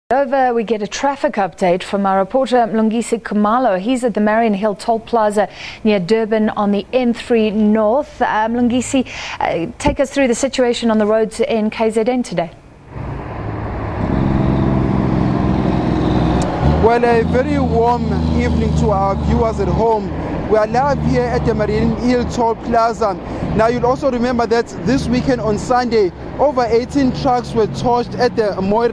Over, we get a traffic update from our reporter Mlungisi Khumalo. He's at the Marianhill toll plaza near Durban on the N3 North. Mlungisi, take us through the situation on the roads in KZN today. Well, a very warm evening to our viewers at home. We are live here at the Marianhill toll plaza. Now, you'll also remember that this weekend on Sunday, over 18 trucks were torched at the Moy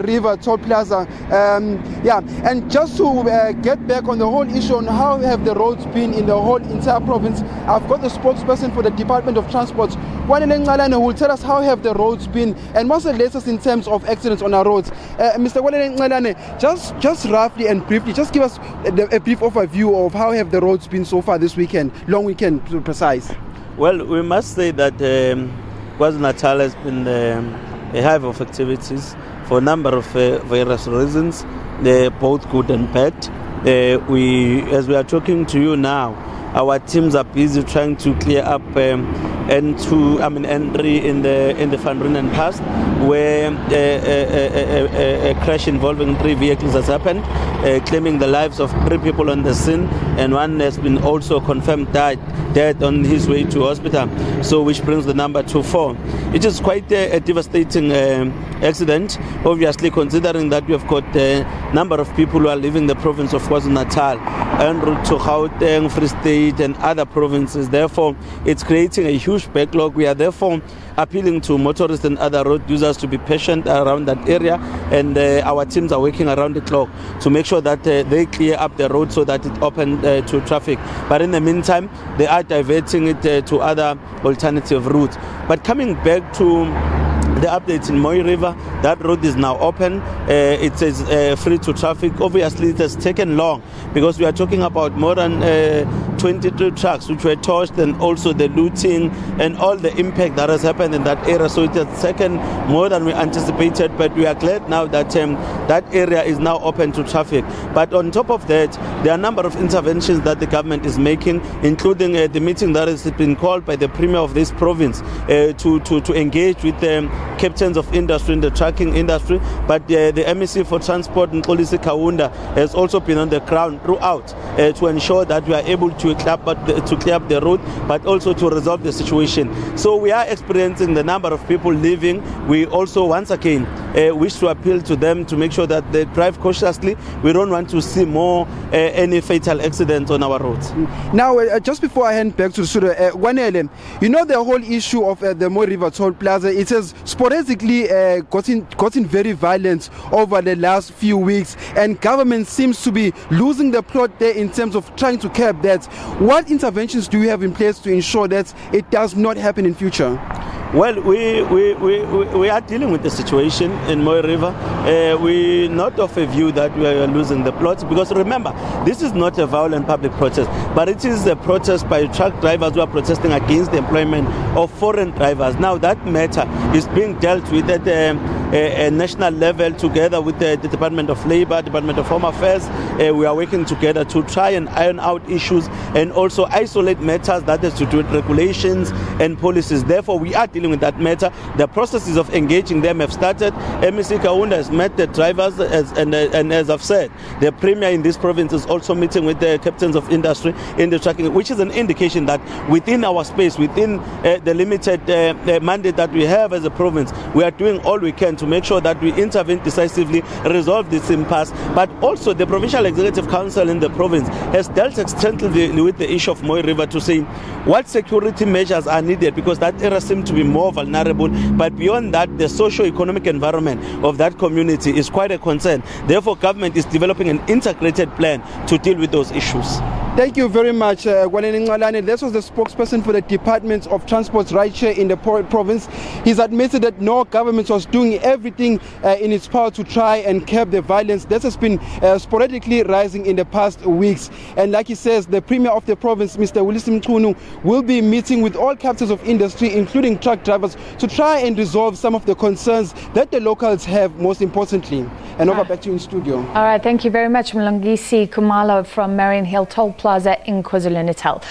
River toll plaza. And just to get back on the whole issue on how have the roads been in the whole entire province, I've got the spokesperson for the Department of Transport, who will tell us how have the roads been and what's the latest in terms of accidents on our roads. Mr. Just roughly and briefly, just give us a brief overview of how have the roads been so far this weekend, long weekend to be precise. Well, we must say that KwaZulu-Natal has been a hive of activities for a number of various reasons, both good and bad. As we are talking to you now, our teams are busy trying to clear up entry in the Van Riebeeck Pass, where a crash involving 3 vehicles has happened, claiming the lives of 3 people on the scene, and one has been also confirmed dead on his way to hospital, so which brings the number to 4. It is quite a devastating accident, obviously, considering that we have got a number of people who are leaving the province of KwaZulu-Natal en route to Gauteng, Free State and other provinces. Therefore, it's creating a huge backlog. We are therefore appealing to motorists and other road users to be patient around that area, and our teams are working around the clock to make sure that they clear up the road so that it opens to traffic. But in the meantime, they are diverting it to other alternative routes. But coming back to the updates in Moy River, that road is now open. It is free to traffic. Obviously, it has taken long because we are talking about more than 23 trucks which were torched, and also the looting and all the impact that has happened in that area. So it has taken more than we anticipated, but we are glad now that that area is now open to traffic. But on top of that, there are a number of interventions that the government is making, including the meeting that has been called by the Premier of this province to engage with captains of industry in the trucking industry. But the MEC for Transport, Mlungisi Khumalo, has also been on the ground throughout to ensure that we are able to clear up the road, but also to resolve the situation. So we are experiencing the number of people leaving. We also once again wish to appeal to them to make sure that they drive cautiously. We don't want to see more any fatal accidents on our roads. Now, just before I hand back to the studio, you know the whole issue of the Moy River toll plaza, it has sporadically gotten very violent over the last few weeks, and government seems to be losing the plot there in terms of trying to curb that. What interventions do you have in place to ensure that it does not happen in future? Well, we are dealing with the situation in Moy River. We're not of a view that we are losing the plot, because remember, this is not a violent public protest, but it is a protest by truck drivers who are protesting against the employment of foreign drivers. Now, that matter is being dealt with at a national level together with the Department of Labour, Department of Home Affairs. We are working together to try and iron out issues and also isolate matters that has to do with regulations and policies. Therefore, we are dealing with that matter. The processes of engaging them have started. MEC Khumalo has met the drivers, and as I've said, the Premier in this province is also meeting with the captains of industry in the trucking, which is an indication that within our space, within the limited mandate that we have as a province, we are doing all we can to make sure that we intervene decisively, resolve this impasse. But also the Provincial Executive Council in the province has dealt extensively with the issue of Moy River to say what security measures are needed, because that area seems to be more vulnerable. But beyond that, the socio-economic environment of that community is quite a concern. Therefore, government is developing an integrated plan to deal with those issues. Thank you very much, This was the spokesperson for the Department of Transport right here in the province. He's admitted that no government was doing everything in its power to try and curb the violence that has been sporadically rising in the past weeks. And like he says, the Premier of the province, Mr. Mlungisi Khumalo, will be meeting with all captains of industry, including truck drivers, to try and resolve some of the concerns that the locals have, most importantly. And over back to you in studio. All right, thank you very much, Mlungisi Khumalo from Marianhill Toll Plaza in KwaZulu-Natal.